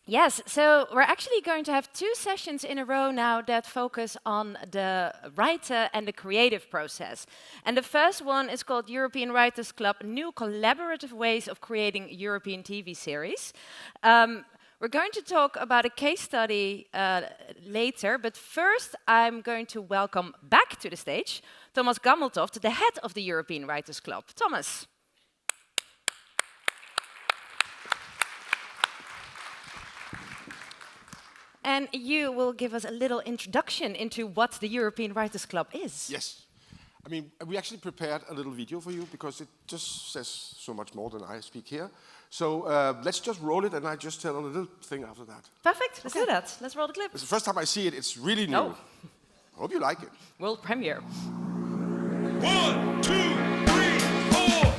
Yes, so we're actually going to have two sessions in a row now that focus on the writer and the creative process. And the first one is called European Writers Club, New Collaborative Ways of Creating European TV Series. We're going to talk about a case study later, but first I'm going to welcome back to the stage Thomas Gammeltoft, the head of the European Writers Club. Thomas. And you will give us a little introduction into what the European Writers Club is. Yes. I mean, we actually prepared a little video for you because it just says so much more than I speak here. So let's just roll it and I just tell a little thing after that. Perfect, let's do that. Let's roll the clip. It's the first time I see it, it's really new. Oh. I hope you like it. World premiere. 1, 2, 3, 4.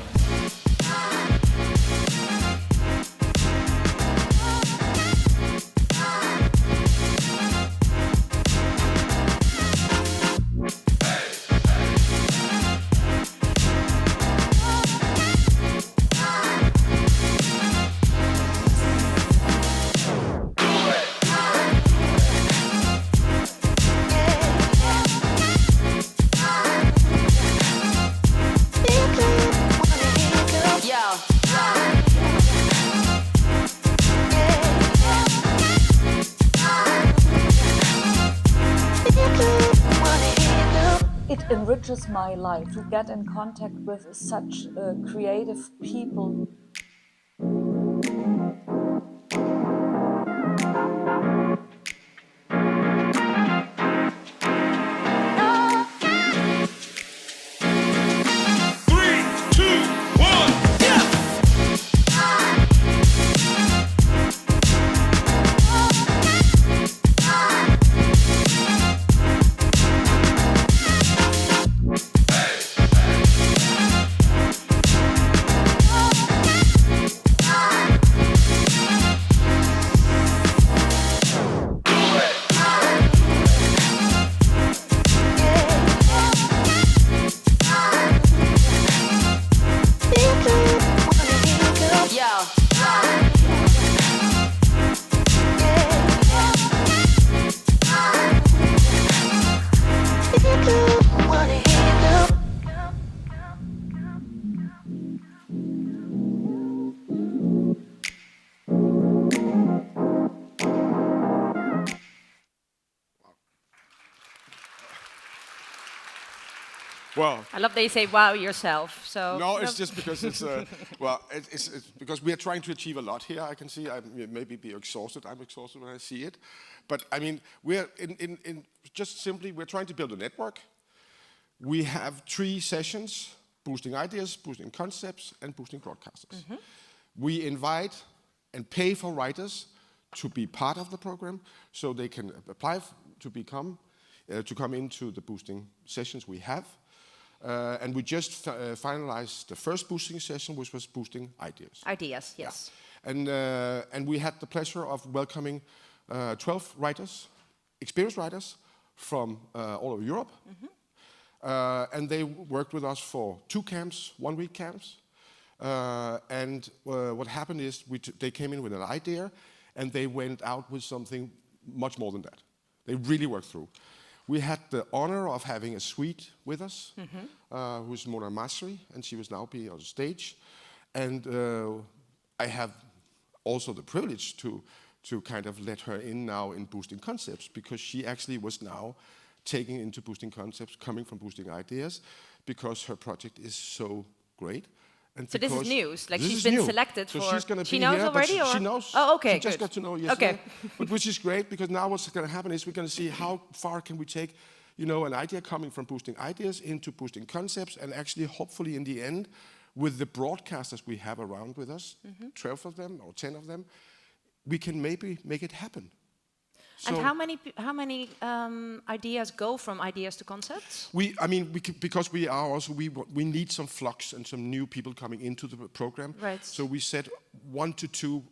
It enriches my life to get in contact with such creative people. Well, I love that you say wow yourself. So no, it's just because it's, well, it's because we are trying to achieve a lot here. I can see I maybe be exhausted. I'm exhausted when I see it. But I mean, we're just simply, we're trying to build a network. We have 3 sessions, boosting ideas, boosting concepts, and boosting broadcasters. We invite and pay for writers to be part of the program so they can apply to become, to come into the boosting sessions we have. And we just finalized the first boosting session, which was boosting ideas. Ideas, yes. Yeah. And we had the pleasure of welcoming 12 writers, experienced writers from all over Europe. And they worked with us for 2 camps, 1-week camps. And what happened is they came in with an idea and they went out with something much more than that. They really worked through. We had the honor of having a Swede with us, who's Mona Masri, and she was now being on stage. And I have also the privilege to kind of let her in now in Boosting Concepts, because she actually was now taking into Boosting Concepts, coming from Boosting Ideas, because her project is so great. And So this is news, like she's is been new. selected so for... She's gonna she be knows here, already? but Or? she knows. Oh, okay, She just good. got to know yesterday. Okay. But which is great, because now what's going to happen is we're going to see how far can we take, you know, an idea coming from Boosting Ideas into Boosting Concepts, and actually, hopefully, in the end, with the broadcasters we have around with us, 12 of them or 10 of them, we can maybe make it happen. And how many ideas go from ideas to concepts? Because we are also, we need some flux and some new people coming into the program. Right. So we said 1 to 2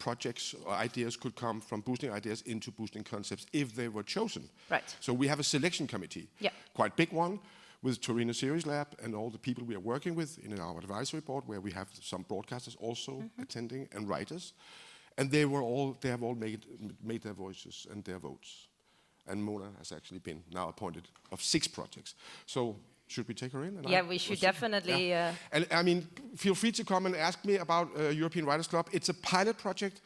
projects or ideas could come from Boosting Ideas into Boosting Concepts if they were chosen. Right. So we have a selection committee, Yeah. quite big one, with Torino Series Lab and all the people we are working with in our advisory board, where we have some broadcasters also attending and writers. And they have all made their voices and their votes. And Mona has actually been now appointed of 6 projects. So should we take her in? Yeah, we should definitely. Yeah. And I mean, feel free to come and ask me about European Writers Club. It's a pilot project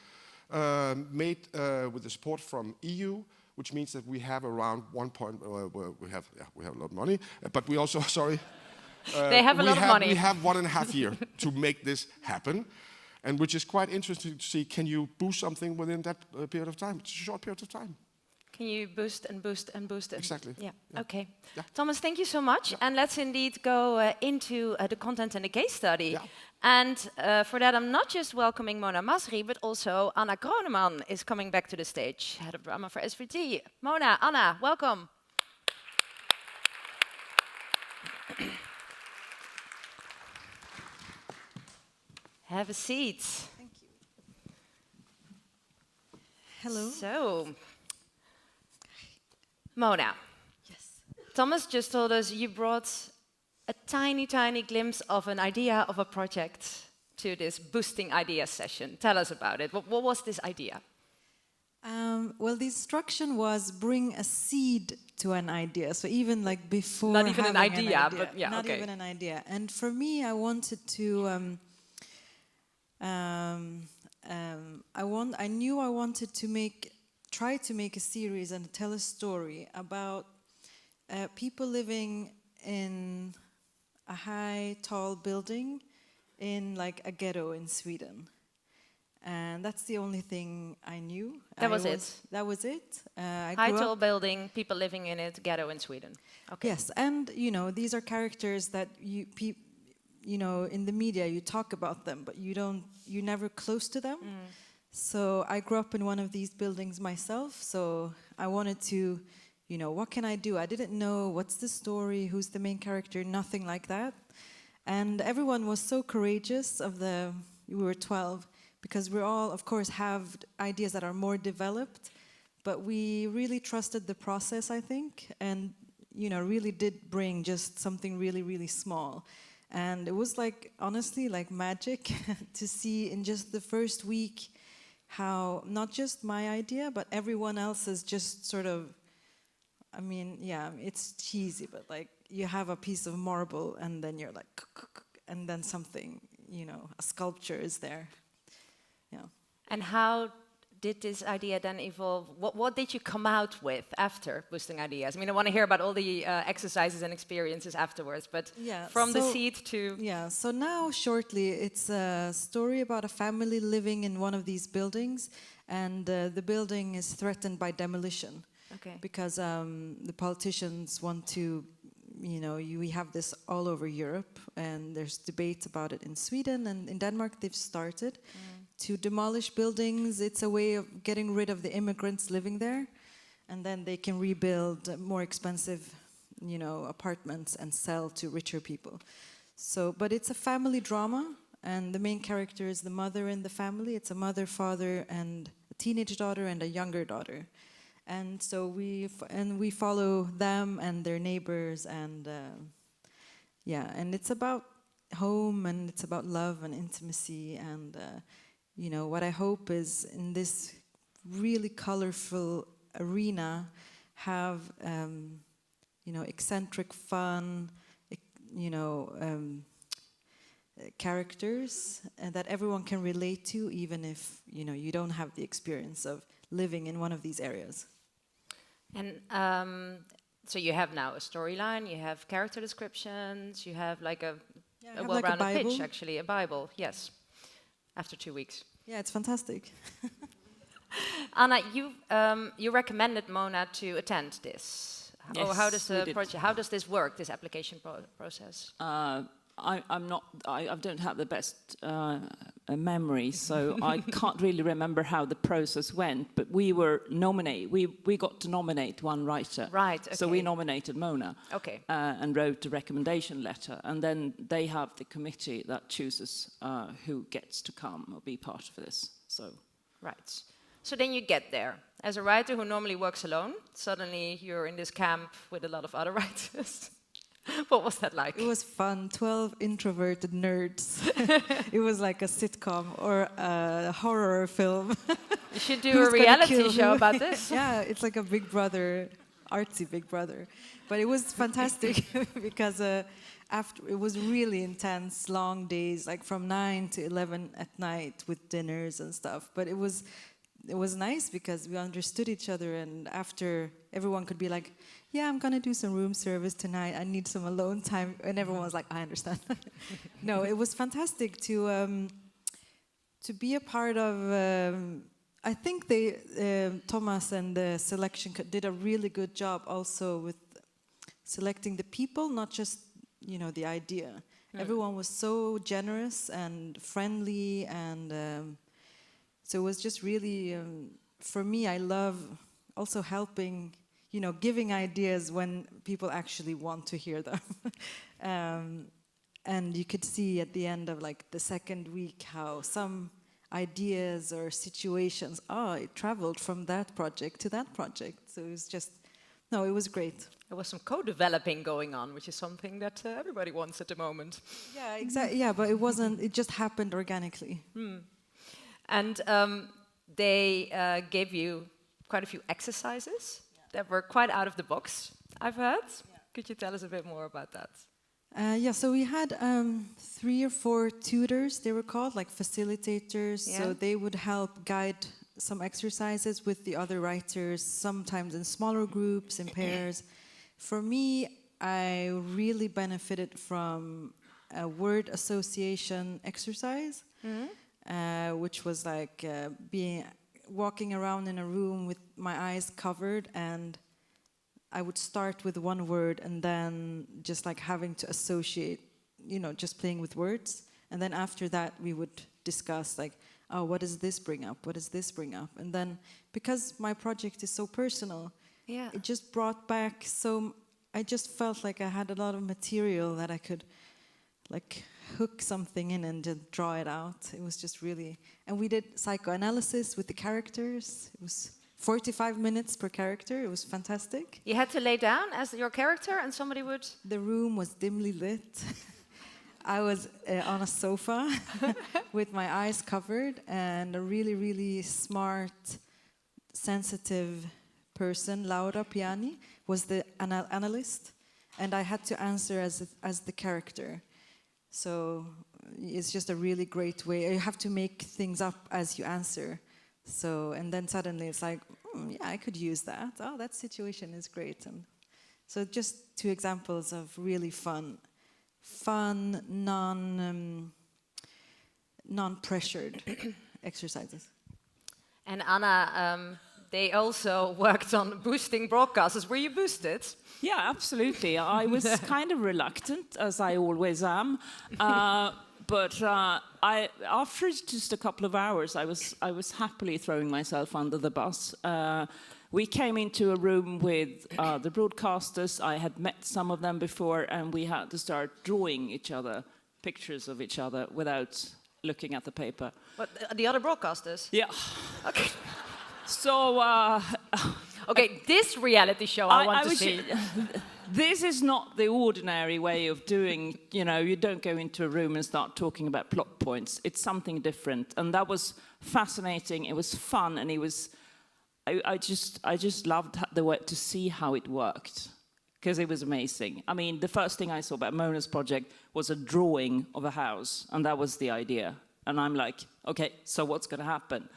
made with the support from EU, which means that we have around we have a lot of money, but we also they have a lot of money. We have 1.5 years to make this happen, and which is quite interesting to see. Can you boost something within that period of time? It's a short period of time. Can you boost and boost and boost? Exactly. Yeah. Yeah. Okay. Yeah. Thomas, thank you so much. Yeah. And let's indeed go into the content and the case study. Yeah. And for that, I'm not just welcoming Mona Masri, but also Anna Kroneman is coming back to the stage, head of drama for SVT. Mona, Anna, welcome. Have a seat. Thank you. Hello. So, Mona. Yes. Thomas just told us you brought a tiny, tiny glimpse of an idea of a project to this Boosting Ideas session. Tell us about it. What was this idea? Well, the instruction was bring a seed to an idea. So even like before Not even an having idea, idea, but yeah, not okay. even an idea. And for me, I wanted to. I knew I wanted to try to make a series and tell a story about people living in a high, tall building in like a ghetto in Sweden. And that's the only thing I knew. That was it? That was it. I High, grew tall up- building, people living in it, ghetto in Sweden. Okay. Yes, and you know, these are characters that you know, in the media you talk about them, but you're never close to them. So I grew up in one of these buildings myself, so I wanted to, you know, what can I do? I didn't know what's the story, who's the main character, nothing like that. And everyone was so courageous we were 12, because we all, of course, have ideas that are more developed, but we really trusted the process, I think, and, you know, really did bring just something really, really small. And it was like, honestly, like magic to see in just the first week how not just my idea, but everyone else's just sort of, I mean, yeah, it's cheesy, but like you have a piece of marble and then you're like, and then something, you know, a sculpture is there. Yeah. And how did this idea then evolve? What did you come out with after Boosting Ideas? I mean, I want to hear about all the exercises and experiences afterwards, but Yeah, from the so- seed to... Yeah, so now shortly it's a story about a family living in one of these buildings, and the building is threatened by demolition. Okay. Because the politicians want to, you know, we have this all over Europe, and there's debate about it in Sweden, and in Denmark they've started to demolish buildings. It's a way of getting rid of the immigrants living there, and then they can rebuild more expensive, you know, apartments and sell to richer people. So, but it's a family drama, and the main character is the mother in the family. It's a mother, father, and a teenage daughter and a younger daughter. And so we follow them and their neighbors, and yeah, and it's about home, and it's about love and intimacy, and you know, what I hope is in this really colorful arena have you know, eccentric, fun, you know, characters that everyone can relate to, even if, you know, you don't have the experience of living in one of these areas. And so you have now a storyline, you have character descriptions, you have like a have well-rounded like a pitch, Bible. actually, a Bible, yes, after 2 weeks. Yeah, it's fantastic. Anna, you recommended Mona to attend this. Or how does Yes, we the did. project? How does this work? This application process? I'm not. I don't have the best memory, so I can't really remember how the process went. But we were nominate. We got to nominate one writer. Right, So okay. we nominated Mona. Okay. And wrote a recommendation letter, and then they have the committee that chooses who gets to come or be part of this. So. Right. So then you get there. As a writer who normally works alone, suddenly you're in this camp with a lot of other writers. What was that like? It was fun. 12 introverted nerds. It was like a sitcom or a horror film. You should do Who's a gonna reality kill show who? about this. Yeah, it's like a Big Brother, artsy Big Brother. But it was fantastic because after it was really intense, long days, like from 9 to 11 at night with dinners and stuff. But it was nice because we understood each other, and after everyone could be like, yeah, I'm gonna do some room service tonight, I need some alone time, and everyone was like, I understand. No, it was fantastic to be a part of. I think Thomas and the selection did a really good job also with selecting the people, not just the idea. Everyone was so generous and friendly, and so it was just really, for me, I love also helping, giving ideas when people actually want to hear them. And you could see at the end of like the second week how some ideas or situations, it traveled from that project to that project. So it was just, no, it was great. There was some co-developing going on, which is something that everybody wants at the moment. Yeah, exactly. Yeah, but it wasn't, it just happened organically. And they gave you quite a few exercises that were quite out of the box, I've heard. Yeah. Could you tell us a bit more about that? Yeah, so we had 3 or 4 tutors, they were called, like facilitators. Yeah. So they would help guide some exercises with the other writers, sometimes in smaller groups, in pairs. For me, I really benefited from a word association exercise, which was like walking around in a room with my eyes covered, and I would start with one word and then just like having to associate, just playing with words. And then after that, we would discuss like, oh, what does this bring up? What does this bring up? And then because my project is so personal, it just brought back I just felt like I had a lot of material that I could like hook something in and just draw it out. It was just really, and we did psychoanalysis with the characters. It was 45 minutes per character. It was fantastic. You had to lay down as your character and somebody would... The room was dimly lit. I was on a sofa with my eyes covered, and a really, really smart, sensitive person, Laura Piani, was the analyst, and I had to answer as the character. So it's just a really great way. You have to make things up as you answer. So, and then suddenly it's like, yeah, I could use that. Oh, that situation is great. And so just 2 examples of really fun, non-pressured exercises. And Anna, they also worked on boosting broadcasters. Were you boosted? Yeah, absolutely. I was kind of reluctant, as I always am. But after just a couple of hours, I was happily throwing myself under the bus. We came into a room with the broadcasters. I had met some of them before, and we had to start drawing each other, pictures of each other, without looking at the paper. What, the other broadcasters? Yeah. Okay. So... okay, this reality show I want to see. This is not the ordinary way of doing, you don't go into a room and start talking about plot points. It's something different. And that was fascinating. It was fun, and it was... I just loved the way to see how it worked, because it was amazing. I mean, the first thing I saw about Mona's project was a drawing of a house, and that was the idea. And I'm like, okay, so what's going to happen?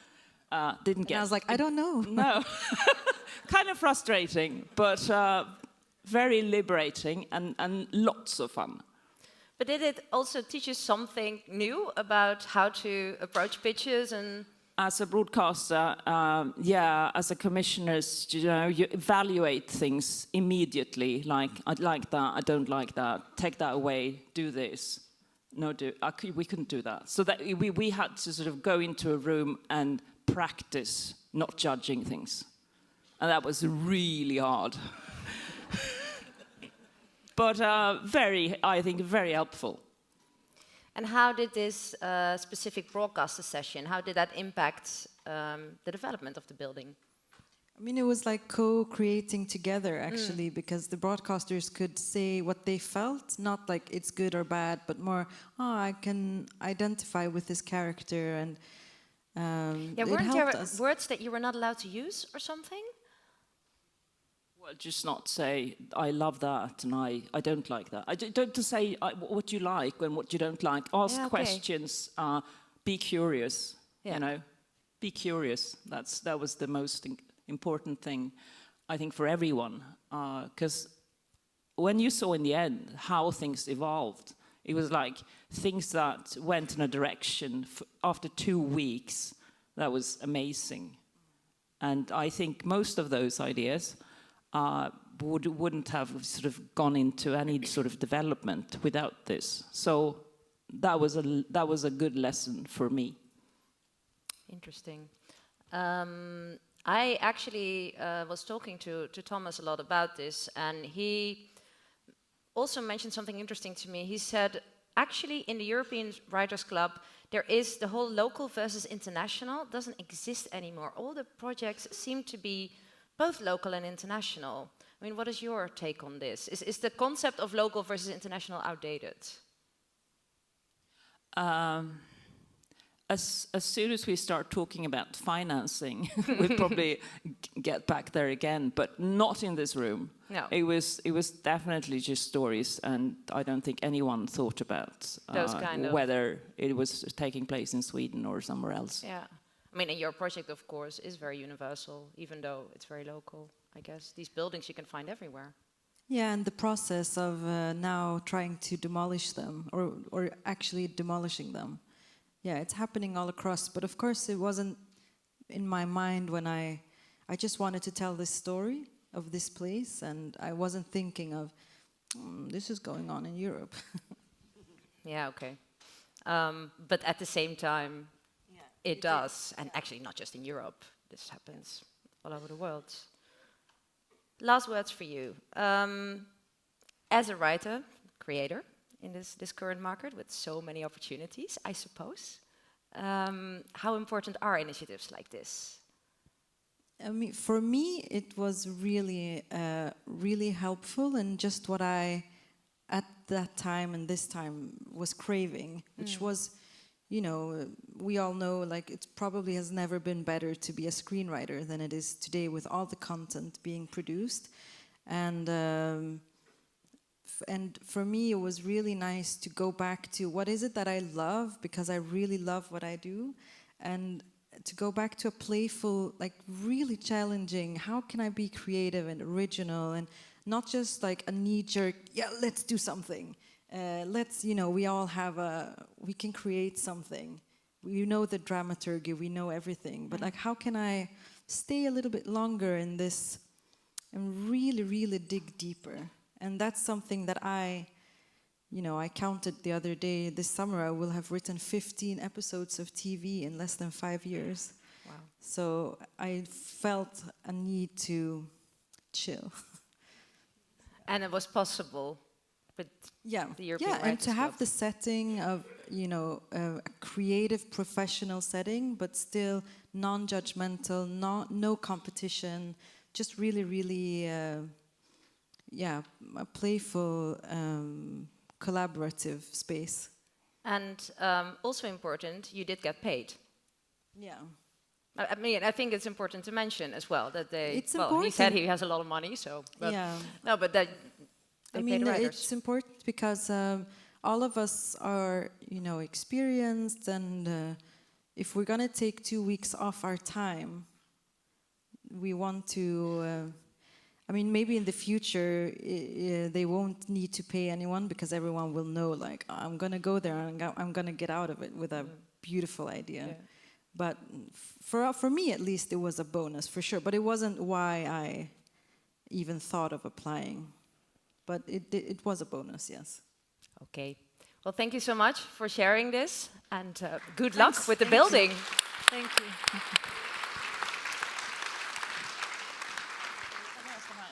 Didn't get. And I was like, I don't know. No, kind of frustrating, but very liberating and lots of fun. But did it also teach you something new about how to approach pitches and? As a broadcaster, as a commissioner, you evaluate things immediately. Like, I'd like that, I don't like that, take that away, do this. No, we couldn't do that. So that we had to sort of go into a room and practice not judging things. And that was really hard. But I think very helpful. And how did this specific broadcaster session, how did that impact the development of the building? I mean, it was like co-creating together, actually, because the broadcasters could say what they felt, not like it's good or bad, but more, I can identify with this character, and Yeah, it weren't helped there us. words that you were not allowed to use or something? Well, just not say, I love that and I don't like that. Don't to say what you like and what you don't like. Ask Yeah, okay. questions, be curious, Yeah. you know. Be curious. That was the most important thing, I think, for everyone. Because when you saw in the end how things evolved, it was like things that went in a direction after 2 weeks that was amazing. And I think most of those ideas wouldn't have sort of gone into any sort of development without this. So that was a good lesson for me. Interesting. I actually was talking to Thomas a lot about this, and he also mentioned something interesting to me. He said, actually, in the European Writers Club, there is the whole local versus international doesn't exist anymore. All the projects seem to be both local and international. I mean, what is your take on this? Is the concept of local versus international outdated? As soon as we start talking about financing, we'll probably get back there again, but not in this room. No. It was definitely just stories, and I don't think anyone thought about Those kind of- whether it was taking place in Sweden or somewhere else. Yeah. I mean, and your project, of course, is very universal, even though it's very local, I guess. These buildings you can find everywhere. Yeah, and the process of now trying to demolish them, or actually demolishing them. Yeah, it's happening all across. But of course, it wasn't in my mind when I just wanted to tell this story of this place, and I wasn't thinking of, this is going on in Europe. Yeah, okay. But at the same time, it does. And actually, not just in Europe. This happens all over the world. Last words for you. As a writer, creator, in this current market with so many opportunities, I suppose. How important are initiatives like this? I mean, for me, it was really, really helpful, and just what I, at that time and this time, was craving, which was, you know, we all know, like, it probably has never been better to be a screenwriter than it is today with all the content being produced. And for me, it was really nice to go back to what is it that I love, because I really love what I do, and to go back to a playful, like really challenging, how can I be creative and original, and not just like a knee-jerk, yeah, let's do something. Let's, you know, we all have we can create something. We know the dramaturgy, we know everything, but like how can I stay a little bit longer in this and really, really dig deeper? And that's something that I counted the other day, this summer I will have written 15 episodes of TV in less than 5 years. Wow. So I felt a need to chill. And it was possible with the European and Writers to have Club. the setting of, you know, a creative professional setting, but still non-judgmental, no competition, just really, really, a playful, collaborative space. And also important, you did get paid. Yeah. I mean, I think it's important to mention as well that they. It's well, he said important. he has a lot of money, so. But Yeah. No, but that. They I pay mean, the writers. it's important because all of us are, you know, experienced, and if we're gonna take 2 weeks off our time, we want to. I mean, maybe in the future they won't need to pay anyone because everyone will know, like, I'm gonna go there and I'm gonna get out of it with a beautiful idea. Yeah. But for me, at least, it was a bonus for sure. But it wasn't why I even thought of applying. But it was a bonus, yes. Okay. Well, thank you so much for sharing this, and good luck with the building. Thank you.